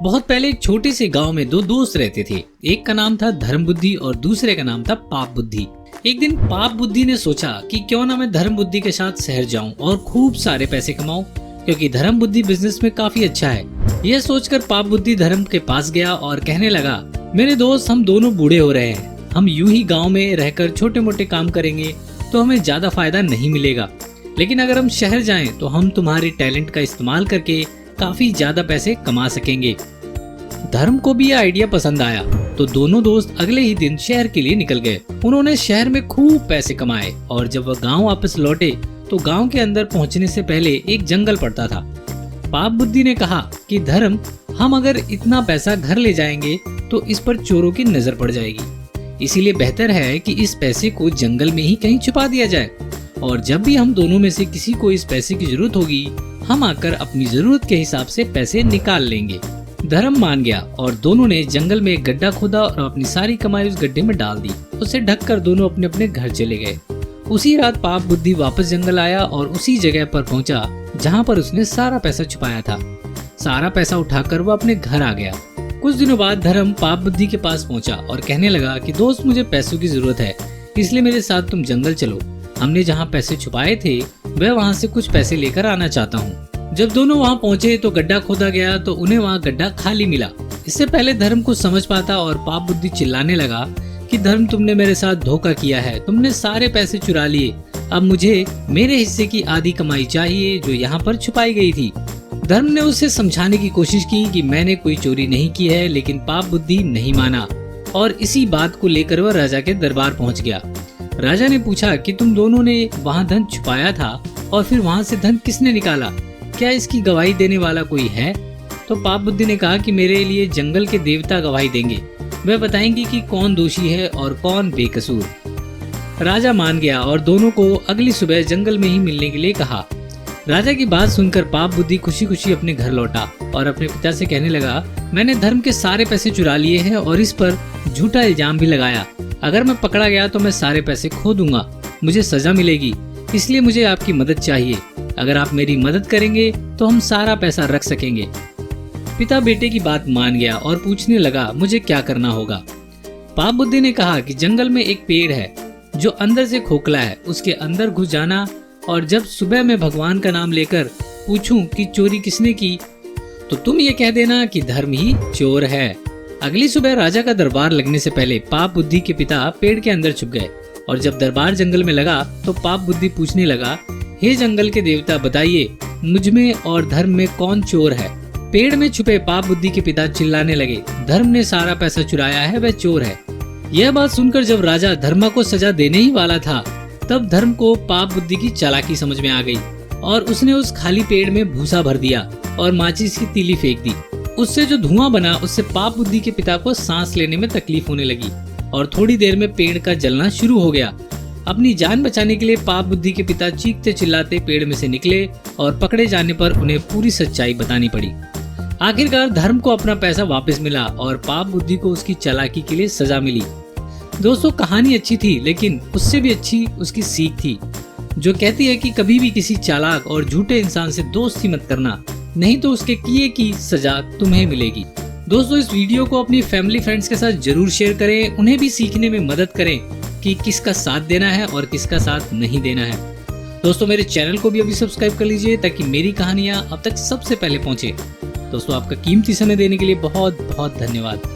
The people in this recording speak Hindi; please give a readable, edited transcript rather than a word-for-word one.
बहुत पहले एक छोटे से गांव में दो दोस्त रहते थे। एक का नाम था धर्म बुद्धि और दूसरे का नाम था पाप बुद्धि। एक दिन पाप बुद्धि ने सोचा कि क्यों ना मैं धर्म बुद्धि के साथ शहर जाऊं और खूब सारे पैसे कमाऊं, क्योंकि धर्म बुद्धि बिजनेस में काफी अच्छा है। यह सोचकर पाप बुद्धि धर्म के पास गया और कहने लगा, मेरे दोस्त, हम दोनों बूढ़े हो रहे हैं। हम यूं ही गाँव में रहकर छोटे मोटे काम करेंगे तो हमें ज्यादा फायदा नहीं मिलेगा, लेकिन अगर हम शहर जाएं तो हम तुम्हारे टैलेंट का इस्तेमाल करके काफी ज्यादा पैसे कमा सकेंगे। धर्म को भी यह आइडिया पसंद आया तो दोनों दोस्त अगले ही दिन शहर के लिए निकल गए। उन्होंने शहर में खूब पैसे कमाए और जब वह गांव वापस लौटे तो गांव के अंदर पहुंचने से पहले एक जंगल पड़ता था। पाप बुद्धि ने कहा कि धर्म, हम अगर इतना पैसा घर ले जाएंगे तो इस पर चोरों की नजर पड़ जाएगी, इसीलिए बेहतर है कि इस पैसे को जंगल में ही कहीं छुपा दिया जाए और जब भी हम दोनों में से किसी को इस पैसे की जरूरत होगी, हम आकर अपनी जरूरत के हिसाब से पैसे निकाल लेंगे। धर्म मान गया और दोनों ने जंगल में एक गड्ढा खोदा और अपनी सारी कमाई उस गड्ढे में डाल दी। उसे ढककर दोनों अपने अपने घर चले गए। उसी रात पाप बुद्धि वापस जंगल आया और उसी जगह पर पहुंचा जहां पर उसने सारा पैसा छुपाया था। सारा पैसा उठाकर वह अपने घर आ गया। कुछ दिनों बाद धर्म पाप बुद्धि के पास पहुंचा और कहने लगा कि दोस्त, मुझे पैसों की जरूरत है, इसलिए मेरे साथ तुम जंगल चलो। हमने जहाँ पैसे छुपाए थे मैं वहाँ से कुछ पैसे लेकर आना चाहता हूँ। जब दोनों वहाँ पहुँचे तो गड्ढा खोदा गया तो उन्हें वहाँ गड्ढा खाली मिला। इससे पहले धर्म कुछ समझ पाता और पाप बुद्धि चिल्लाने लगा कि धर्म, तुमने मेरे साथ धोखा किया है, तुमने सारे पैसे चुरा लिए। अब मुझे मेरे हिस्से की आधी कमाई चाहिए जो यहाँ पर छुपाई गई थी। धर्म ने उसे समझाने की कोशिश की कि मैंने कोई चोरी नहीं की है, लेकिन पाप बुद्धि नहीं माना और इसी बात को लेकर वह राजा के दरबार पहुँच गया। राजा ने पूछा कि तुम दोनों ने वहाँ धन छुपाया था और फिर वहाँ से धन किसने निकाला, क्या इसकी गवाही देने वाला कोई है? तो पाप बुद्धि ने कहा कि मेरे लिए जंगल के देवता गवाही देंगे, वह बताएंगे कि कौन दोषी है और कौन बेकसूर। राजा मान गया और दोनों को अगली सुबह जंगल में ही मिलने के लिए कहा। राजा की बात सुनकर पाप बुद्धि खुशी खुशी अपने घर लौटा और अपने पिता से कहने लगा, मैंने धर्म के सारे पैसे चुरा लिए हैं और इस पर झूठा इल्जाम भी लगाया। अगर मैं पकड़ा गया तो मैं सारे पैसे खो दूंगा, मुझे सजा मिलेगी, इसलिए मुझे आपकी मदद चाहिए। अगर आप मेरी मदद करेंगे तो हम सारा पैसा रख सकेंगे। पिता बेटे की बात मान गया और पूछने लगा, मुझे क्या करना होगा? पाप बुद्धि ने कहा कि जंगल में एक पेड़ है जो अंदर से खोखला है, उसके अंदर घुस जाना और जब सुबह मैं भगवान का नाम लेकर पूछूं कि चोरी किसने की तो तुम ये कह देना कि धर्म ही चोर है। अगली सुबह राजा का दरबार लगने से पहले पाप बुद्धि के पिता पेड़ के अंदर छुप गए और जब दरबार जंगल में लगा तो पाप बुद्धि पूछने लगा, हे जंगल के देवता, बताइए मुझ में और धर्म में कौन चोर है? पेड़ में छुपे पाप बुद्धि के पिता चिल्लाने लगे, धर्म ने सारा पैसा चुराया है, वह चोर है। यह बात सुनकर जब राजा धर्मा को सजा देने ही वाला था तब धर्म को पाप बुद्धि की चालाकी समझ में आ गई और उसने उस खाली पेड़ में भूसा भर दिया और माचिस की तीली फेंक दी। उससे जो धुआं बना उससे पाप बुद्धि के पिता को सांस लेने में तकलीफ होने लगी और थोड़ी देर में पेड़ का जलना शुरू हो गया। अपनी जान बचाने के लिए पाप बुद्धि के पिता चीखते चिल्लाते पेड़ में से निकले और पकड़े जाने पर उन्हें पूरी सच्चाई बतानी पड़ी। आखिरकार धर्म को अपना पैसा वापस मिला और पाप बुद्धि को उसकी चालाकी के लिए सजा मिली। दोस्तों, कहानी अच्छी थी लेकिन उससे भी अच्छी उसकी सीख थी जो कहती है कि कभी भी किसी चालाक और झूठे इंसान से दोस्ती मत करना, नहीं तो उसके किए की सजा तुम्हें मिलेगी। दोस्तों, इस वीडियो को अपनी फैमिली फ्रेंड्स के साथ जरूर शेयर करें, उन्हें भी सीखने में मदद करें कि किसका साथ देना है और किसका साथ नहीं देना है। दोस्तों, मेरे चैनल को भी अभी सब्सक्राइब कर लीजिए ताकि मेरी कहानियां अब तक सबसे पहले पहुंचे। दोस्तों, आपका कीमती समय देने के लिए बहुत बहुत धन्यवाद।